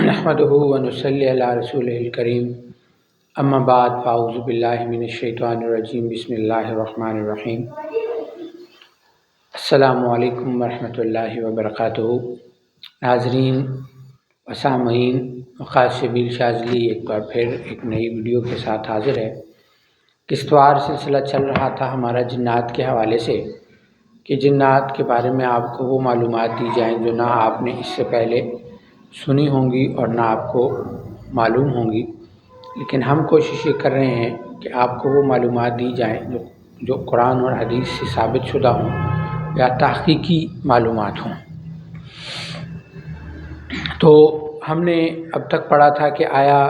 नहमदुहु व नुसल्ली अला रसूलिहिल करीम अम्मा बाद फ़ाऊज़ु बिल्लाहि मिनश शैतानिर रजीम बिस्मिल्लाहिर रहमानिर रहीम। अस्सलामु अलैकुम व रहमतुल्लाहि व बरकातुहू। नाज़रीन व सामईन व ख़ासिबील शाज़ली एक बार फिर एक नई वीडियो के साथ हाज़िर है। किस्तवार सिलसिला चल रहा था हमारा जिन्नात के हवाले से कि जिन्नात के बारे में आपको वो मालूमात दी जाएँ जो ना आपने इससे पहले सुनी होंगी और ना आपको मालूम होंगी, लेकिन हम कोशिश ये कर रहे हैं कि आपको वो मालूमात दी जाएँ जो कुरान और हदीस से साबित शुदा हों या तहक़ीक़ी मालूमात हों। तो हमने अब तक पढ़ा था कि आया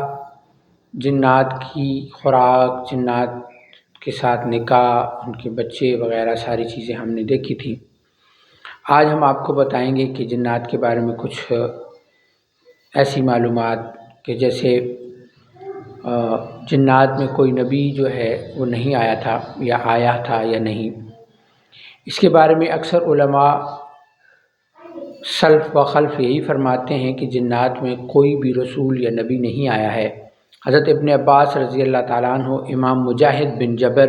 जिन्नात की खुराक, जिन्नात के साथ निकाह, उनके बच्चे वग़ैरह सारी चीज़ें हमने देखी थी। आज हम आपको बताएंगे कि जिन्नात के बारे में कुछ ऐसी मालूमात कि जैसे जिन्नात में कोई नबी जो है वो नहीं आया था या आया था या नहीं। इसके बारे में अक्सर उलमा सल्फ़ व खल्फ़ यही फरमाते हैं कि जिन्नात में कोई भी रसूल या नबी नहीं आया है। हज़रत इब्न अब्बास रज़ी अल्लाह ताला अन्हु, इमाम मुजाहिद बिन जबर,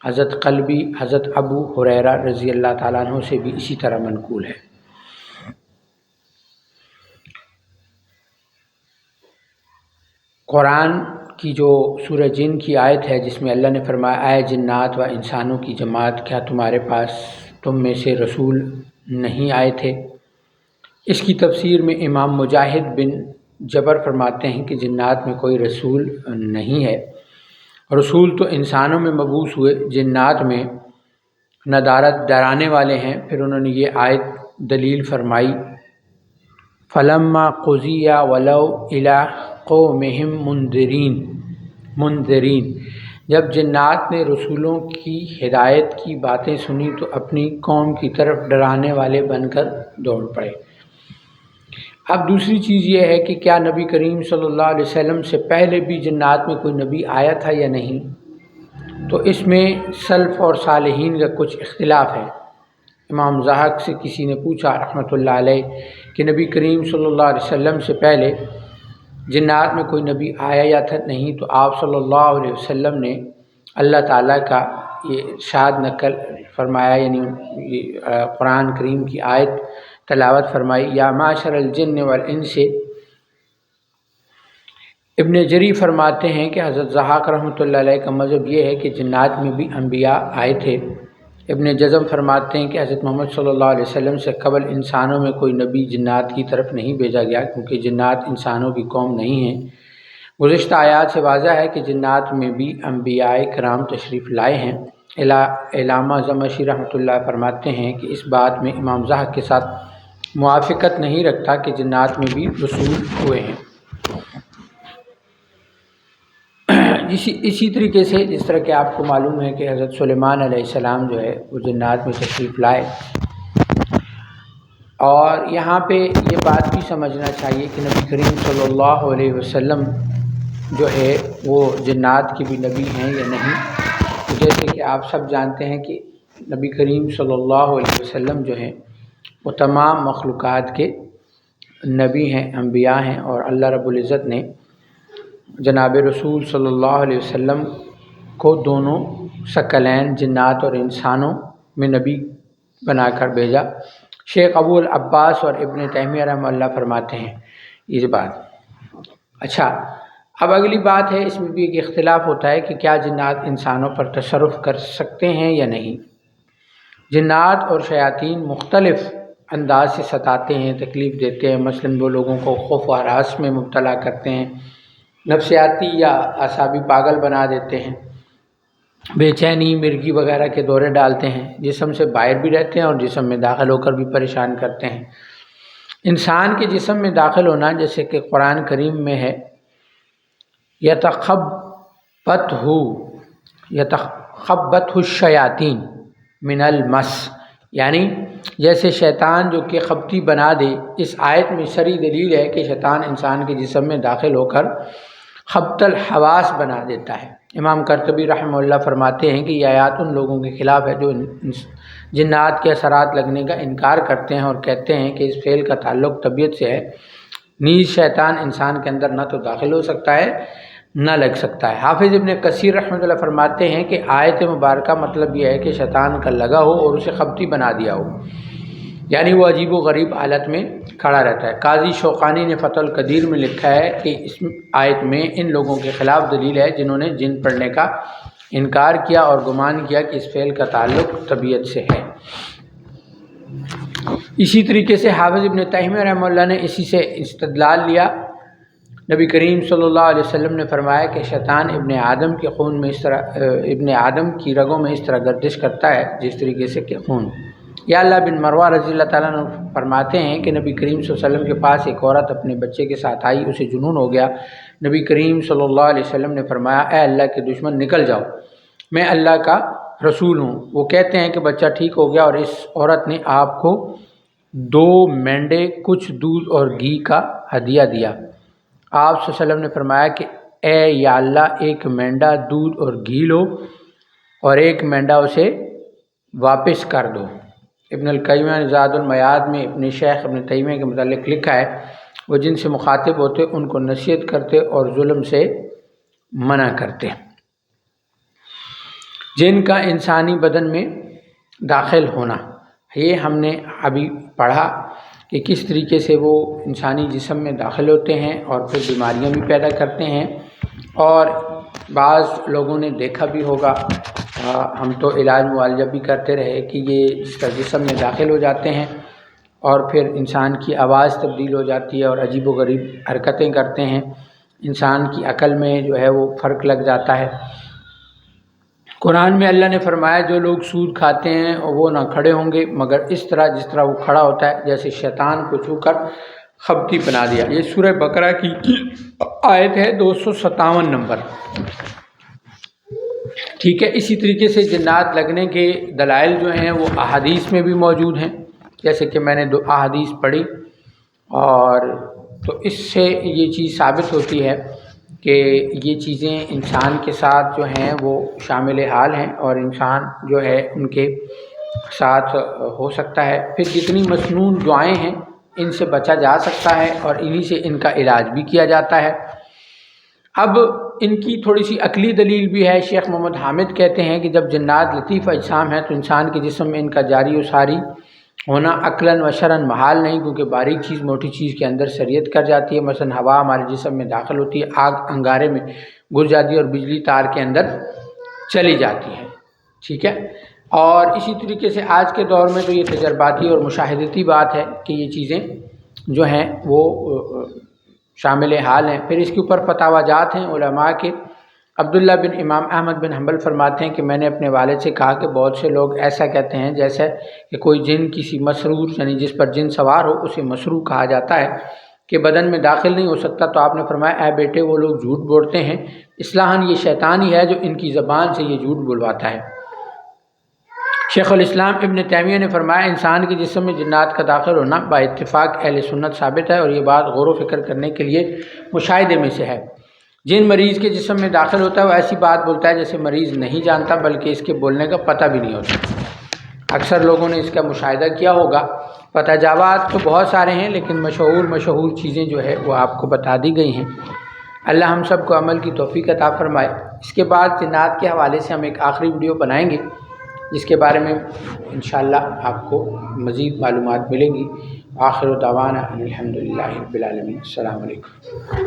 हज़रत क़ल्बी, हज़रत अबू हुरैरा रज़ी अल्लाह ताला अन्हु से भी इसी तरह मनक़ूल है। कुरान की जो सूरह जिन की आयत है जिसमें अल्लाह ने फरमाया, आए जिन्नात व इंसानों की जमात, क्या तुम्हारे पास तुम में से रसूल नहीं आए थे। इसकी तफसीर में इमाम मुजाहिद बिन जबर फरमाते हैं कि जिन्नात में कोई रसूल नहीं है। रसूल तो इंसानों में मबूस हुए, जिन्नात में नदारत डराने वाले हैं। फिर उन्होंने ये आयत दलील फरमाई, फलम्मा क़ुज़िया वलौ इला क़ौमिहिम मुंज़िरीन, जब जिन्नात ने रसूलों की हिदायत की बातें सुनी तो अपनी कौम की तरफ डराने वाले बनकर दौड़ पड़े। अब दूसरी चीज़ ये है कि क्या नबी करीम सल्लल्लाहु अलैहि वसल्लम से पहले भी जिन्नात में कोई नबी आया था या नहीं। तो इसमें सल्फ़ और सालिहीन का कुछ इख्तिलाफ़ है। इमाम ज़ाहक से किसी ने पूछा रहमतुल्लाह अलैह कि नबी करीम सल्लल्लाहु अलैहि वसल्लम से पहले जिन्नात में कोई नबी आया या था नहीं। तो आप सल्लल्लाहु अलैहि वसल्लम ने अल्लाह ताला का ये इरशाद नकल फरमाया, यानी कुरान करीम की आयत तलावत फरमाई, या माशरल जिन्न वल इंस। इब्न जरी फरमाते हैं कि हज़रत ज़हाक रहमतुल्लाह अलैह का मज़हब ये है कि जिन्नात में भी अम्बिया आए थे। इब्न जज़म फरमाते हैं कि हज़रत मोहम्मद सल्लल्लाहु अलैहि वसल्लम से कबल इंसानों में कोई नबी जिन्नात की तरफ नहीं भेजा गया, क्योंकि जिन्नात इंसानों की कौम नहीं है। गुज़िश्ता आयात से वाज़ह है कि जिन्नात में भी अम्बियाए कराम तशरीफ़ लाए हैं। इलामा ज़मख़शरी रहमतुल्लाह फरमाते हैं कि इस बात में इमाम ज़ाहक के साथ मुआफ़िक़त नहीं रखता कि जिन्नात में भी रसूल हुए हैं। इसी तरीके से जिस तरह कि आपको मालूम है कि हज़रत सुलेमान अलैहिस्सलाम जो है वो जिन्नात में तशरीफ़ लाए। और यहाँ पे ये बात भी समझना चाहिए कि नबी करीम सल्लल्लाहु अलैहि वसल्लम जो है वो जिन्नात के भी नबी हैं या नहीं। तो जैसे कि आप सब जानते हैं कि नबी करीम सल्लल्लाहु अलैहि वसल्लम जो हैं वो तमाम मखलूक़ात के नबी हैं, अम्बिया हैं। और अल्लाह रब्बुल इज़्ज़त ने जनाब रसूल सल्लल्लाहु अलैहि वसल्लम को दोनों सकलैन जिन्नात और इंसानों में नबी बनाकर भेजा। शेख अबूल अब्बास और इब्न तैमिया रहमतुल्लाह फरमाते हैं इस बात। अच्छा, अब अगली बात है, इसमें भी एक इख्तिलाफ़ होता है कि क्या जिन्नात इंसानों पर तसर्रुफ़ कर सकते हैं या नहीं। जिन्नात और शयातीन मुख्तलिफ़ अंदाज से सताते हैं, तकलीफ़ देते हैं। मसलन वो लोगों को खौफ व हरास में मुब्तला करते हैं, नफ्सियाती या असाबी पागल बना देते हैं, बेचैनी, मिर्गी वगैरह के दौरे डालते हैं, जिस्म से बाहर भी रहते हैं और जिस्म में दाखिल होकर भी परेशान करते हैं। इंसान के जिस्म में दाखिल होना, जैसे कि कुरान करीम में है, यतख़ब्बतहु शयातीन मिनल मस, यानी जैसे शैतान जो कि खबती बना दे। इस आयत में शरई दलील है कि शैतान इंसान के जिस्म में दाखिल होकर खब्तल हवास बना देता है। इमाम कर्तबी रहमतुल्लाह फरमाते हैं कि यह आयत उन लोगों के ख़िलाफ़ है जो जिन्नात के असरात लगने का इनकार करते हैं और कहते हैं कि इस फ़ेल का ताल्लुक़ तबीयत से है نیز شیطان انسان کے اندر نہ تو داخل ہو سکتا ہے نہ لگ سکتا ہے۔ حافظ ابن کثیر رحمۃ اللہ فرماتے ہیں کہ آیت مبارکہ مطلب یہ ہے کہ شیطان کا لگا ہو اور اسے خبتی بنا دیا ہو، یعنی وہ عجیب و غریب حالت میں کھڑا رہتا ہے۔ قاضی شوقانی نے فتح القدیر میں لکھا ہے کہ اس آیت میں ان لوگوں کے خلاف دلیل ہے جنہوں نے جن پڑھنے کا انکار کیا اور گمان کیا کہ اس فعل کا تعلق طبیعت سے ہے۔ اسی طریقے سے حافظ ابن تیمیہ رحمہ اللہ نے اسی سے استدلال لیا۔ نبی کریم صلی اللہ علیہ وسلم نے فرمایا کہ شیطان ابن آدم کے خون میں اس طرح ابن آدم کی رگوں میں اس طرح گردش کرتا ہے جس طریقے سے کہ خون۔ یا اللہ بن مروہ رضی اللہ تعالیٰ عنہ فرماتے ہیں کہ نبی کریم صلی اللہ علیہ وسلم کے پاس ایک عورت اپنے بچے کے ساتھ آئی، اسے جنون ہو گیا۔ نبی کریم صلی اللہ علیہ وسلم نے فرمایا اے اللہ کے دشمن نکل جاؤ، میں اللہ کا رسول ہوں۔ وہ کہتے ہیں کہ بچہ ٹھیک ہو گیا اور اس عورت نے آپ کو 2 مینڈے کچھ دودھ اور گھی کا ہدیہ دیا۔ آپ صلی اللہ علیہ وسلم نے فرمایا کہ اے یا اللہ ایک مینڈا دودھ اور گھی لو اور ایک مینڈا اسے واپس کر دو۔ ابن القیم نے زاد المیعاد میں اپنے شیخ ابن تیمیہ کے متعلق لکھا ہے وہ جن سے مخاطب ہوتے ان کو نصیحت کرتے اور ظلم سے منع کرتے۔ جن کا انسانی بدن میں داخل ہونا، یہ ہم نے ابھی پڑھا کہ کس طریقے سے وہ انسانی جسم میں داخل ہوتے ہیں اور پھر بیماریاں بھی پیدا کرتے ہیں، اور بعض لوگوں نے دیکھا بھی ہوگا، ہم تو علاج معالجہ بھی کرتے رہے کہ یہ اس کا جسم میں داخل ہو جاتے ہیں اور پھر انسان کی آواز تبدیل ہو جاتی ہے اور عجیب و غریب حرکتیں کرتے ہیں، انسان کی عقل میں جو ہے وہ فرق لگ جاتا ہے۔ قرآن میں اللہ نے فرمایا جو لوگ سود کھاتے ہیں وہ نہ کھڑے ہوں گے مگر اس طرح جس طرح وہ کھڑا ہوتا ہے جیسے شیطان کو چھو کر خبتی بنا دیا۔ یہ سورہ بقرہ کی آیت ہے 257 نمبر، ٹھیک ہے۔ اسی طریقے سے جنات لگنے کے دلائل جو ہیں وہ احادیث میں بھی موجود ہیں، جیسے کہ میں نے 2 احادیث پڑھی، اور تو اس سے یہ چیز ثابت ہوتی ہے کہ یہ چیزیں انسان کے ساتھ جو ہیں وہ شامل حال ہیں اور انسان جو ہے ان کے ساتھ ہو سکتا ہے۔ پھر جتنی مسنون دعائیں ہیں ان سے بچا جا سکتا ہے اور انہی سے ان کا علاج بھی کیا جاتا ہے۔ اب ان کی تھوڑی سی عقلی دلیل بھی ہے۔ شیخ محمد حامد کہتے ہیں کہ جب جنات لطیف اجسام ہیں تو انسان کے جسم میں ان کا جاری و ساری ہونا عقلاً و شرعاً محال نہیں، کیونکہ باریک چیز موٹی چیز کے اندر سریت کر جاتی ہے۔ مثلا ہوا ہمارے جسم میں داخل ہوتی ہے، آگ انگارے میں گھس جاتی ہے اور بجلی تار کے اندر چلی جاتی ہے، ٹھیک ہے۔ اور اسی طریقے سے آج کے دور میں تو یہ تجرباتی اور مشاہدتی بات ہے کہ یہ چیزیں جو ہیں وہ شامل حال ہیں۔ پھر اس کے اوپر فتاوی جات ہیں علماء کے۔ عبداللہ بن امام احمد بن حنبل فرماتے ہیں کہ میں نے اپنے والد سے کہا کہ بہت سے لوگ ایسا کہتے ہیں جیسے کہ کوئی جن کسی مسرور یعنی جس پر جن سوار ہو اسے مسرور کہا جاتا ہے کہ بدن میں داخل نہیں ہو سکتا، تو آپ نے فرمایا اے بیٹے وہ لوگ جھوٹ بولتے ہیں، اصلاحاً یہ شیطان ہی ہے جو ان کی زبان سے یہ جھوٹ بلواتا ہے۔ شیخ الاسلام ابن تیمیہ نے فرمایا انسان کے جسم میں جنات کا داخل ہونا با اتفاق اہل سنت ثابت ہے، اور یہ بات غور و فکر کرنے کے لیے مشاہدے میں سے ہے۔ جن مریض کے جسم میں داخل ہوتا ہے وہ ایسی بات بولتا ہے جیسے مریض نہیں جانتا بلکہ اس کے بولنے کا پتہ بھی نہیں ہوتا۔ اکثر لوگوں نے اس کا مشاہدہ کیا ہوگا۔ پتہ جاوات تو بہت سارے ہیں لیکن مشہور چیزیں جو ہے وہ آپ کو بتا دی گئی ہیں۔ اللہ ہم سب کو عمل کی توفیق عطا فرمائے۔ اس کے بعد جنات کے حوالے سے ہم ایک آخری ویڈیو بنائیں گے جس کے بارے میں انشاءاللہ آپ کو مزید معلومات ملیں گی۔ آخر دعوانا الحمدللہ رب العالمین۔ السلام علیکم۔